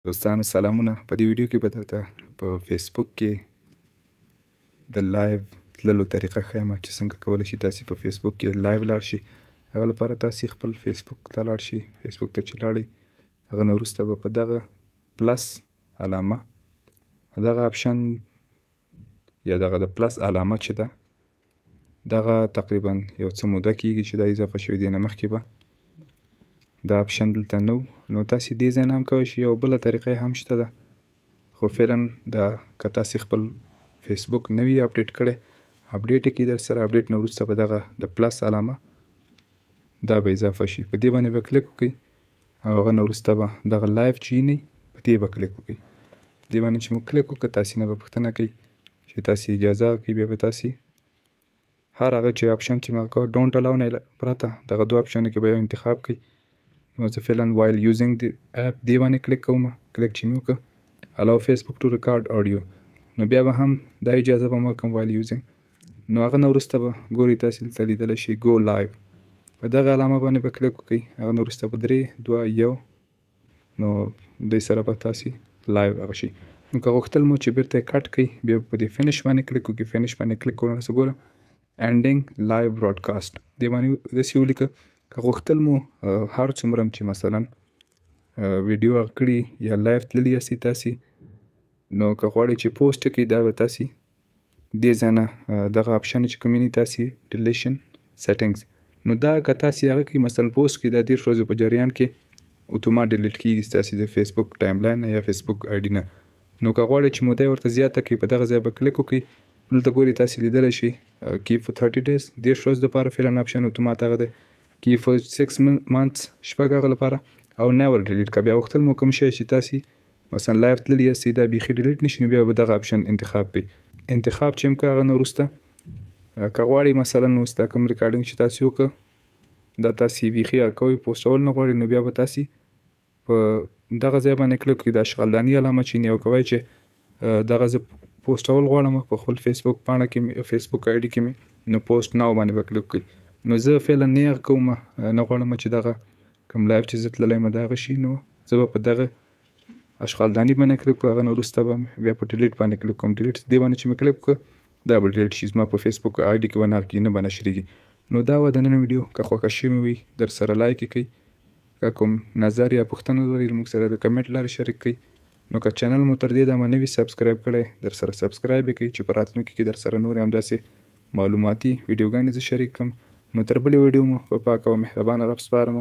دوستانو سلامونه. په دې ویډیو کې به درته په فیسبوک کې د لایو تللو طریقه ښیم چې څنګه کولی شي تاسې په فیسبوک کې لایو لاړ شي. هغه لپاره تاسې خپل فیسبوک ته لاړ شي. فیسبوک ته چې لاړئ هغه نه وروسته به په دغه پلس علامه دغه اپشن یا دغه د پلس علامه چې ده دغه تقریبا یو څه موده کېږي چې دا اضافه شوي دې نه مخکې به دا اپشن دلته نه نو تاسې دې ځای نه هم کولی شئ. یو بله طریقه هم شته ده خو فعلا دا که تاسې خپل فیسبوک نه وي اپډیټ کړی اپډیټ یې کړئ در سره. اپډیټ نه وروسته به دغه د پلس علامه دا به اضافه شي. په دې باندې به کلیک وکړئ او هغه نه وروسته به دغه لایو چې وینئ په دې به کلیک وکړئ. دې باندې چې مو کلیک وکړه تاسې نه به پوښتنه کوي چې تاسې اجازه ورکړئ. بیا به تاسې هر هغه چې اپشن چې ما کوه ډونټ الاو نه پرته دغه دوه اپشنو کې به یو انتخاب کړئ. نو زه فعلا وایل یوزینګ د اپ دې باندې کلیک کوم. کلیک چې مې وکړه الاو فیسبوک ټو ریکارډ اډیو نو بیا به هم دا اجازه به مو ورکړم وایل یوزینګ. نو هغه نه وروسته به ګورئ تاسې دلته لیدلی شئ ګو لایو په دغه علامه باندې به کلیک وکړئ. هغه نه وروسته به 3 2 1 نو دوی سره به تاسې لایو هغه شي. نو که غوښتل مو چې بیرته یې کټ کړئ بیا په دې فینش باندې کلیک وکړئ. فینش باندې کلیک کړو نو ګوره اینډینګ لایو براډکاسټ دې باندې داسې ولیکه. که غوښتل مو هر څومره چې مثلا ویډیو هغه کړي یا لایو تللي یاستئ تاسې نو که غواړئ چې پوسټ کړئ دا به تاسې دې ځای نه دغه اپشن چې کوم وینئ تاسې ډیلیشن سیټینګز نو دا که تاسې هغه کړئ مثلا پوسټ کړئ دا 10 ورځو په جریان کې اتومات ډیلیټ کېږي ستاسې د فیسبوک ټایم لاین نه یا فیسبوک آی ډي نه. نو که غواړئ چې موده یې ورته زیاته کړئ په دغه ځای به کلیک وکړئ. دلته ګورئ تاسې لیدلی شئ کیپ فور 30 days 10 ورځو دپاره فعلا اپشن اتومات هغه دی. کیپ فور 6 months شپږ هغه لپاره او نیور ډیلیټ که بیا غوښتل مو کوم شی چې تاسې مثلا لایو تللي یاستئ دا بیخي ډیلیټ نه شي نو بیا به دغه اپشن انتخاب کړئ. انتخاب چې هم کړه هغه نه وروسته که غواړئ مثلا اوس دا کوم ریکارډینګ چې تاسې وکړه دا تاسې بیخي کوئ پوسټول نه غواړئ نو بیا به تاسې په دغه ځای باندې کلیک کړئ. دا اشغالداني علامه چې وینئ او که وایئ چې دغه زه پوسټول غواړم په خپل فیسبوک پاڼه کې مې فیسبوک آی ډي کې مې نو پوسټ ناو باندې به کلیک کړئ. نو زه فعلا نه هغه کوم نه غواړم چې دغه کوم لایو چې زه تللی یم د هغه شي نو زه به په دغه اشغالداني باندې کلیک کړو. هغه نه وروسته به بیا په ډیلیټ باندې کلیک کوم. ډیلیټ دې باندې چې مې کلیک وکړه دا به ډیلیټ شي زما په فیسبوک آی ډي کې به نه کېږي نه به نشریږي. نو دا وه د نن ویډیو. که خوښه شوې وي در سره لایک یې کړئ. که کوم نظر یا پوښتنه لرئ موږ سره د کمنټ لارې شریک کړئ. نو که چینل مو تر دې دمه نه وي سبسکرایب کړی در سره سبسکرایب یې کړئ چې په راتلونکي کې در سره نورې همداسې معلوماتي ویډیوګانې زه شریک کړم. نو تر بلې ویډیو مو په پاک او مهربانه رب سپارم.